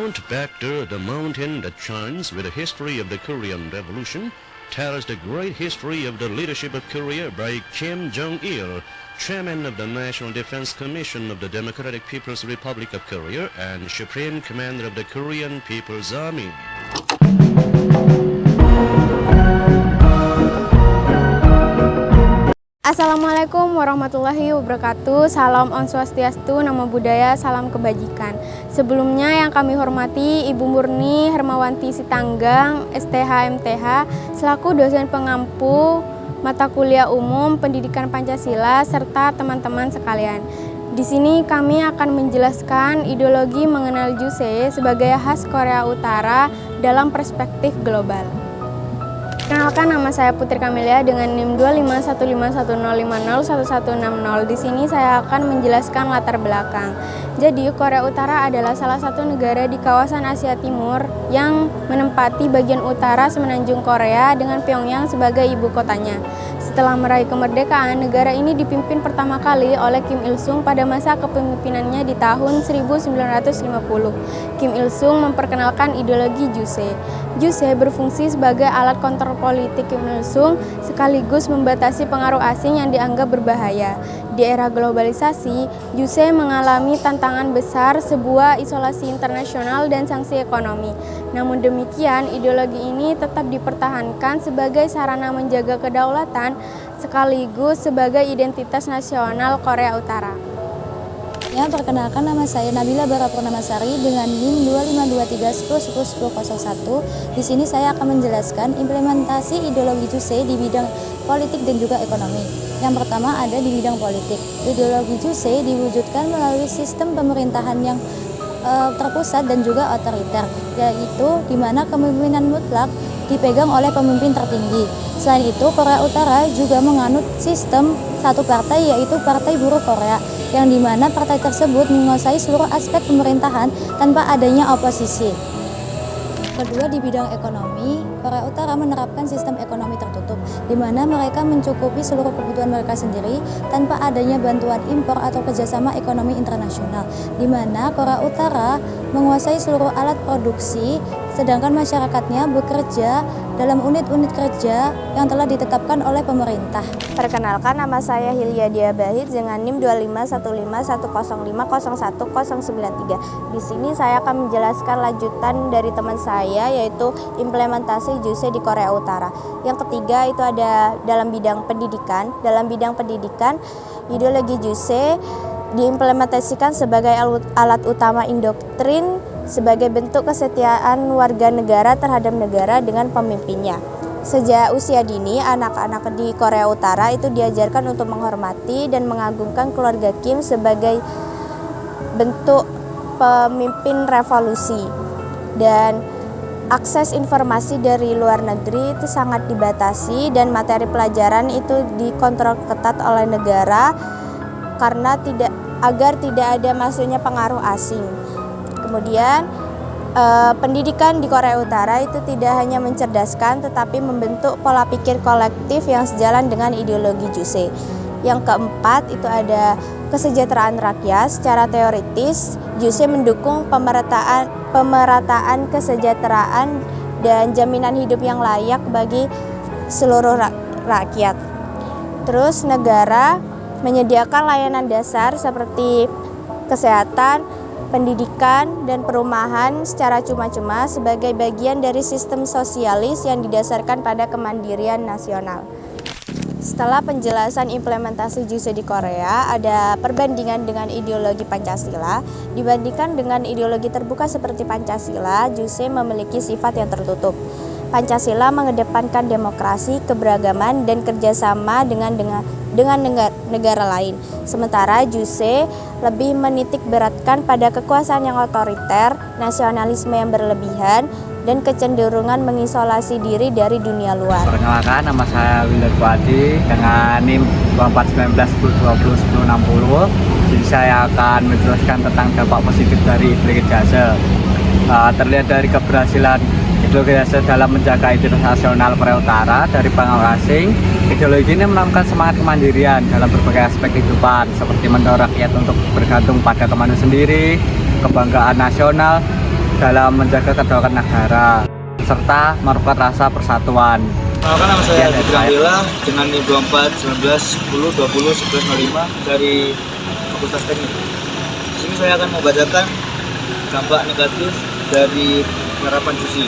Mount Baekdu, the mountain that shines with the history of the Korean Revolution, tells the great history of the leadership of Korea by Kim Jong-il, Chairman of the National Defense Commission of the Democratic People's Republic of Korea and Supreme Commander of the Korean People's Army. Assalamualaikum warahmatullahi wabarakatuh. Salam Om Swastiastu, Namo Buddhaya, salam kebajikan. Sebelumnya yang kami hormati Ibu Murni Hermawanti Sitanggang, STH MTH, selaku dosen pengampu mata kuliah umum Pendidikan Pancasila serta teman-teman sekalian. Di sini kami akan menjelaskan ideologi mengenal Juse sebagai khas Korea Utara dalam perspektif global. Kenalkan, nama saya Putri Kamelia dengan NIM 2515105011160. Di sini saya akan menjelaskan latar belakang. Jadi, Korea Utara adalah salah satu negara di kawasan Asia Timur yang menempati bagian utara semenanjung Korea dengan Pyongyang sebagai ibu kotanya. Setelah meraih kemerdekaan, negara ini dipimpin pertama kali oleh Kim Il-sung pada masa kepemimpinannya di tahun 1950. Kim Il-sung memperkenalkan ideologi Juse. Juse berfungsi sebagai alat kontrol politik Kim Il-sung sekaligus membatasi pengaruh asing yang dianggap berbahaya. Di era globalisasi, Juse mengalami tantangan besar, sebuah isolasi internasional dan sanksi ekonomi. Namun demikian, ideologi ini tetap dipertahankan sebagai sarana menjaga kedaulatan sekaligus sebagai identitas nasional Korea Utara. Ya, perkenalkan, nama saya Nabila Bara Purnamasari dengan NIM 25231101001. Di sini saya akan menjelaskan implementasi ideologi Juse di bidang politik dan juga ekonomi. Yang pertama ada di bidang politik. Ideologi Juse diwujudkan melalui sistem pemerintahan yang terpusat dan juga otoriter, yaitu di mana kepemimpinan mutlak dipegang oleh pemimpin tertinggi. Selain itu, Korea Utara juga menganut sistem satu partai, yaitu Partai Buruh Korea, yang di mana partai tersebut menguasai seluruh aspek pemerintahan tanpa adanya oposisi. Kedua, di bidang ekonomi, Korea Utara menerapkan sistem ekonomi tertutup, di mana mereka mencukupi seluruh kebutuhan mereka sendiri tanpa adanya bantuan impor atau kerjasama ekonomi internasional, di mana Korea Utara menguasai seluruh alat produksi, sedangkan masyarakatnya bekerja dalam unit-unit kerja yang telah ditetapkan oleh pemerintah. Perkenalkan, nama saya Hilya Diabahid dengan NIM 25151011093. Di sini saya akan menjelaskan lanjutan dari teman saya, yaitu implementasi Juse di Korea Utara. Yang ketiga itu ada dalam bidang pendidikan. Dalam bidang pendidikan, ideologi Juse diimplementasikan sebagai alat utama indoktrin sebagai bentuk kesetiaan warga negara terhadap negara dengan pemimpinnya. Sejak usia dini, anak-anak di Korea Utara itu diajarkan untuk menghormati dan mengagungkan keluarga Kim sebagai bentuk pemimpin revolusi. Dan akses informasi dari luar negeri itu sangat dibatasi dan materi pelajaran itu dikontrol ketat oleh negara agar tidak ada masuknya pengaruh asing. Kemudian pendidikan di Korea Utara itu tidak hanya mencerdaskan tetapi membentuk pola pikir kolektif yang sejalan dengan ideologi Juse. Yang keempat itu ada kesejahteraan rakyat. Secara teoritis, Juse mendukung pemerataan kesejahteraan dan jaminan hidup yang layak bagi seluruh rakyat. Terus negara menyediakan layanan dasar seperti kesehatan, pendidikan, dan perumahan secara cuma-cuma sebagai bagian dari sistem sosialis yang didasarkan pada kemandirian nasional. Setelah penjelasan implementasi Juse di Korea, ada perbandingan dengan ideologi Pancasila. Dibandingkan dengan ideologi terbuka seperti Pancasila, Juse memiliki sifat yang tertutup. Pancasila mengedepankan demokrasi, keberagaman, dan kerjasama dengan negara lain. Sementara Juse lebih menitik beratkan pada kekuasaan yang otoriter, nasionalisme yang berlebihan, dan kecenderungan mengisolasi diri dari dunia luar. Perkenalkan, nama saya Winda Fuadi dengan NIM 24192011060. Jadi saya akan menjelaskan tentang dampak positif dari ideologi Juse. Terlihat dari keberhasilan ideologi Juse dalam menjaga identitas nasional Korea Utara dari pengaruh asing. Ideologi ini menanamkan semangat kemandirian dalam berbagai aspek kehidupan, seperti mendorong rakyat untuk bergantung pada kemandirian sendiri, kebanggaan nasional, dalam menjaga kedaulatan negara serta merupakan rasa persatuan. Nama saya Ya, Ditra Bella dengan NIM 24 19 10 20 11 05 dari Fakultas Teknik. Di sini saya akan membacakan dampak negatif dari penerapan JUSI.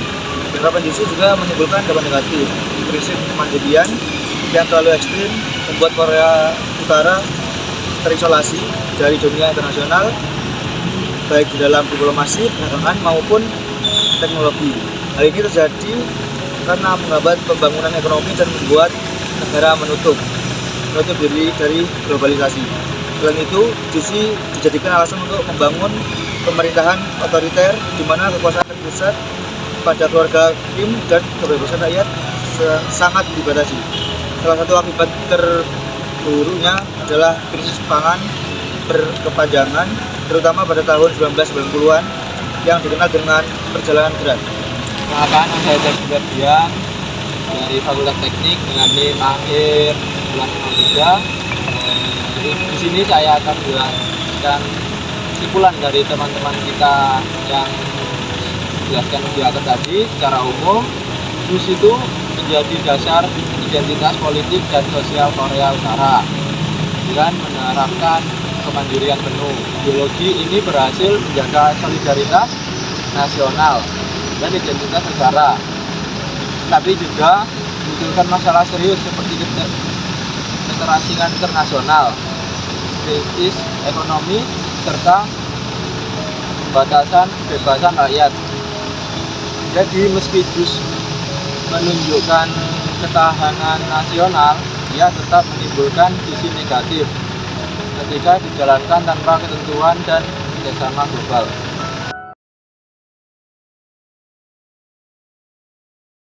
Penerapan JUSI juga menimbulkan dampak negatif. Prinsip kemandirian yang terlalu ekstrim membuat Korea Utara terisolasi dari dunia internasional, baik di dalam diplomasi, perdagangan maupun teknologi. Hal ini terjadi karena menghambat pembangunan ekonomi dan membuat negara menutup diri dari globalisasi. Selain itu, JUSI dijadikan alasan untuk membangun pemerintahan otoriter di mana kekuasaan terpusat pada keluarga Kim dan kebebasan rakyat sangat dibatasi. Salah satu akibat terburuknya adalah krisis pangan berkepanjangan, terutama pada tahun 1990-an yang dikenal dengan perjalanan berat. Perkenalkan, saya James Ferdian dari Fakultas Teknik dengan NIM akhir bulan 53. Di sini saya akan menjelaskan kesimpulan dari teman-teman kita yang dijelaskan di atas tadi. Secara umum, JUSI itu menjadi dasar identitas politik dan sosial Korea Utara dengan menerapkan kemandirian penuh. Ideologi ini berhasil menjaga solidaritas nasional dan identitas negara, tapi juga memunculkan masalah serius seperti keterasingan internasional, krisis ekonomi, serta pembatasan kebebasan rakyat. Jadi meski JUS menunjukkan ketahanan nasional, ia tetap menimbulkan sisi negatif ketika dijalankan tanpa ketentuan dan kerjasama global.